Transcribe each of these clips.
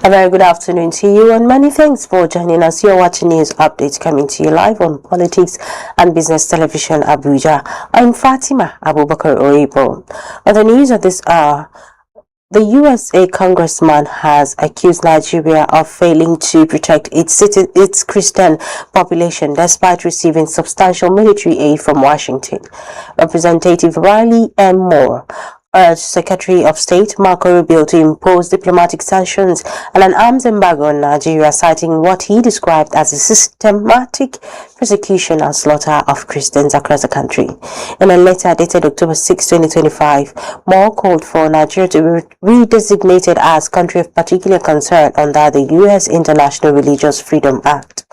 A very good afternoon to you, and many thanks for joining us. You're watching News Updates coming to you live on Politics and Business Television Abuja. I'm Fatima Abubakar Oibo. On the news of this hour, the USA congressman has accused Nigeria of failing to protect its Christian population despite receiving substantial military aid from Washington. Representative Riley M. Moore urged Secretary of State Marco Rubio to impose diplomatic sanctions and an arms embargo on Nigeria, citing what he described as a systematic persecution and slaughter of Christians across the country. In a letter dated October 6, 2025, Moore called for Nigeria to be redesignated as country of particular concern under the U.S. International Religious Freedom Act.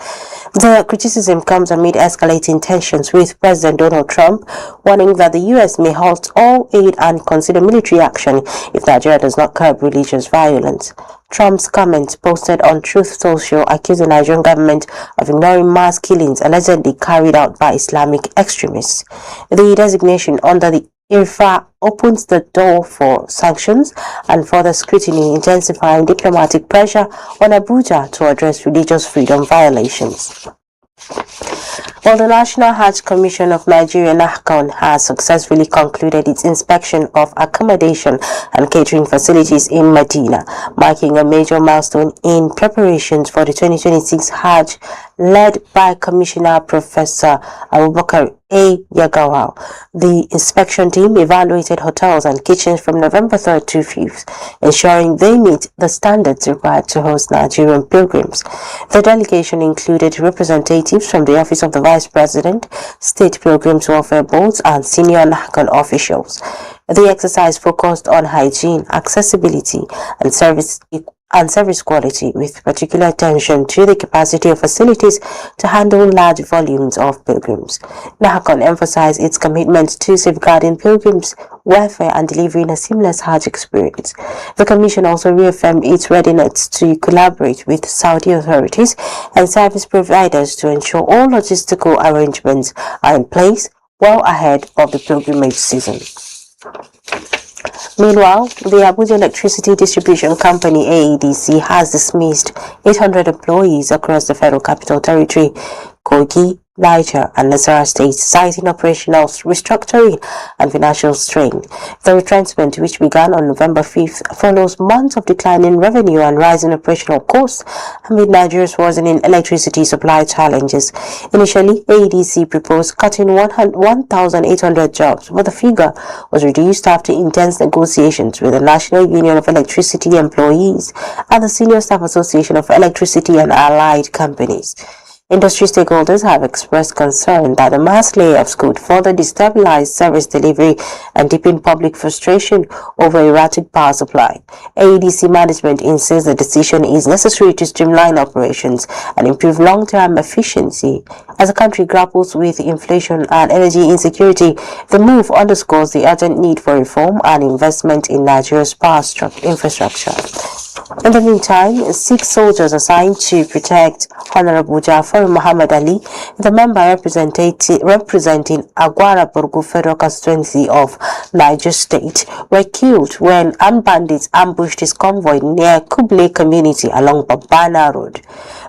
The criticism comes amid escalating tensions with President Donald Trump, warning that the U.S. may halt all aid and consider military action if Nigeria does not curb religious violence. Trump's comments posted on Truth Social accused the Nigerian government of ignoring mass killings allegedly carried out by Islamic extremists. The designation under the IRFA opens the door for sanctions and further scrutiny, intensifying diplomatic pressure on Abuja to address religious freedom violations. Well, the National Hajj Commission of Nigeria, NAHCON, has successfully concluded its inspection of accommodation and catering facilities in Medina, marking a major milestone in preparations for the 2026 Hajj, led by Commissioner Professor Abubakar A. Yagawal. The inspection team evaluated hotels and kitchens from November 3rd to 5th, ensuring they meet the standards required to host Nigerian pilgrims. The delegation included representatives from the Office of the Vice President, State Pilgrims Welfare Boards, and senior NAHCON officials. The exercise focused on hygiene, accessibility, and service quality, with particular attention to the capacity of facilities to handle large volumes of pilgrims. NAHCON emphasized its commitment to safeguarding pilgrims' welfare and delivering a seamless Hajj experience. The Commission also reaffirmed its readiness to collaborate with Saudi authorities and service providers to ensure all logistical arrangements are in place well ahead of the pilgrimage season. Meanwhile, the Abuja Electricity Distribution Company AEDC has dismissed 800 employees across the Federal Capital Territory, Kogi, Niger, and Nasarawa states, citing operational restructuring and financial strain. The retrenchment, which began on November 5th, follows months of declining revenue and rising operational costs amid Nigeria's worsening electricity supply challenges. Initially, AEDC proposed cutting 1,800 jobs, but the figure was reduced after intense negotiations with the National Union of Electricity Employees and the Senior Staff Association of Electricity and Allied Companies. Industry stakeholders have expressed concern that the mass layoffs could further destabilize service delivery and deepen public frustration over erratic power supply. AEDC management insists the decision is necessary to streamline operations and improve long-term efficiency. As the country grapples with inflation and energy insecurity, the move underscores the urgent need for reform and investment in Nigeria's power infrastructure. In the meantime, 6 soldiers assigned to protect Honorable Jafar Muhammad Ali, the member representing Agwara Borgu Federal Constituency of Niger State, were killed when armed bandits ambushed his convoy near Kuble community along Babana Road.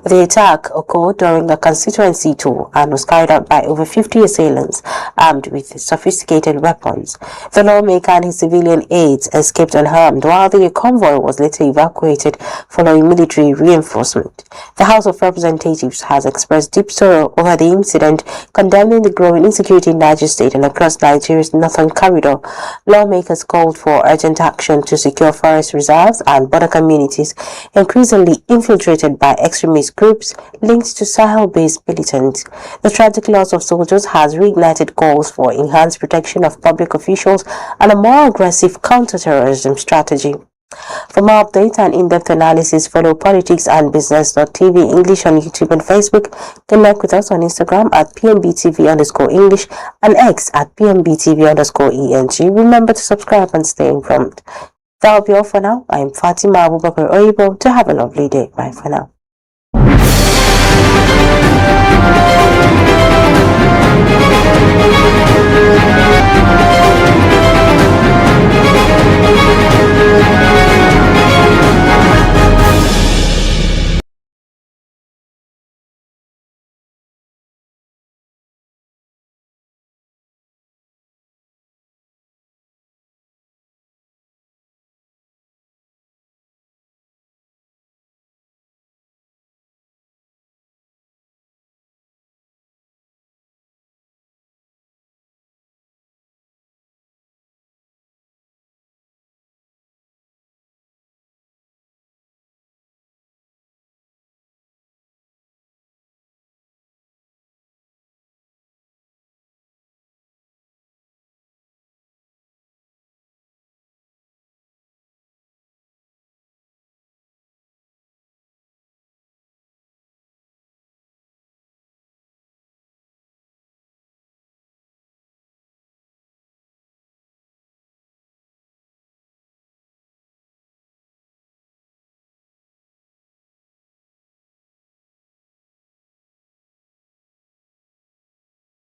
The attack occurred during a constituency tour and was carried out by over 50 assailants armed with sophisticated weapons. The lawmaker and his civilian aides escaped unharmed, while the convoy was later evacuated following military reinforcement. The House of Representatives has expressed deep sorrow over the incident, condemning the growing insecurity in Niger State and across Nigeria's northern corridor. Lawmakers called for urgent action to secure forest reserves and border communities increasingly infiltrated by extremist groups linked to Sahel-based militants. The tragic loss of soldiers has reignited calls for enhanced protection of public officials and a more aggressive counter-terrorism strategy. For more updates and in-depth analysis, follow Politics and Business.TV.English on YouTube and Facebook. Connect with us on Instagram at PMBTV_English and X at PMBTV_ENG. Remember to subscribe and stay informed. That will be all for now. I am Fatima Abubakar Oyibo. To have a lovely day. Bye for now.